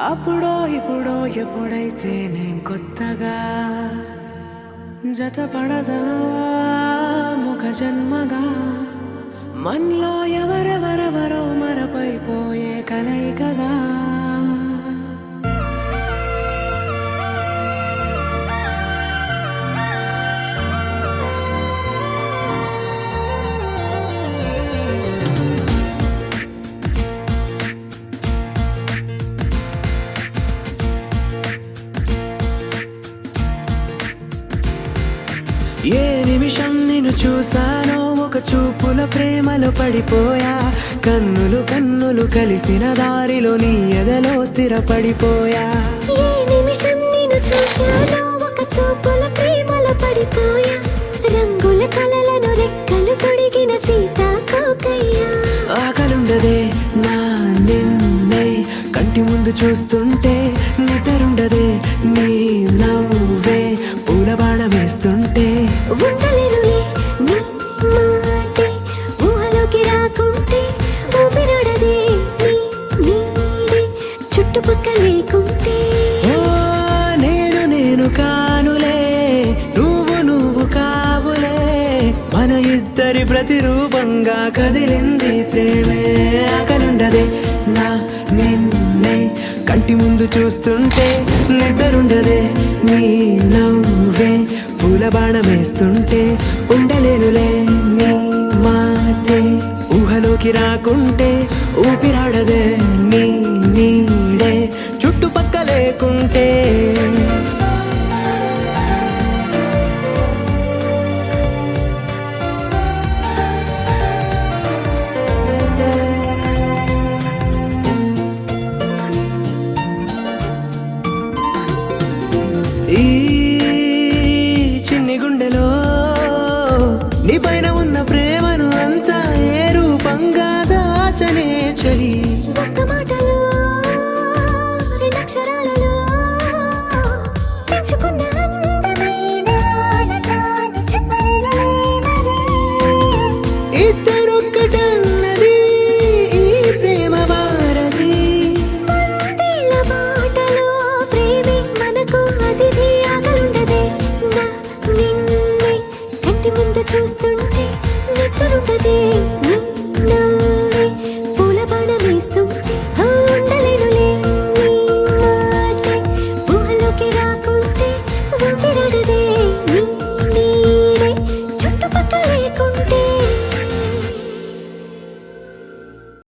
అప్పుడో ఇప్పుడో ఎప్పుడైతే నేను కొత్తగా జతపడదా ముఖ జన్మగా మనలో ఎవరెవరెవరో మరపైపోయే కలయికగా ఏ నిమిషం నిన్ను చూసానో ఒక చూపుల ప్రేమలో పడిపోయా కన్నులు కన్నులు కలిసిన దారిలో నీ ఎదలో స్థిరపడిపోయా ఏ నిమిషం నిన్ను చూసానో ఒక చూపుల ప్రేమలో పడిపోయా రంగుల కలలను రెక్కలు తొడిగిన సీతాకోకయ్యా ఆకలుండదే నా నిన్నే కంటి ముందు చూస్తుంటే నిద్రుండదే నీ నవ్వే పూల బాణం వేస్తుంటే ఉండలేనులే నీ మాటే ఊహలోకి రాకుంటే ఊపిరాడదే నీ నీడే చుట్టుపక్కల లేకుంటే ఓ నేను నేను కానులే నువ్వు నువ్వు కావులే మన ఇద్దరి ప్రతిరూపంగా కదిలింది ప్రేమే ఆకలుండదే నా నిన్నే కంటి ముందు చూస్తుంటే నిద్రుండదే నీ నవ్వే పూల బాణం వేస్తుంటే ఉండలేనులే నీ మాటే ఊహలోకి రాకుంటే ఊపిరాడదే నీ నీడే చుట్టుపక్క లేకుంటే ఈ చిన్ని గుండెలో నీ పైన ఉన్న ప్రేమను అంతా ఏ రూపంగా దాచనే చలి ఒక్క మాటలో రెండక్షరాలలో పెంచుకున్న అందమైన ఆనతాను చెప్పలేనులే మరి ఇద్దరొక్కటన్నది ఈ ప్రేమ వారది మందిల మాటలో ప్రేమే మనకు అతిథి ఆగలుండదే నా నిన్నే కంటి ముందు చూస్తుంటే నిద్రుండదే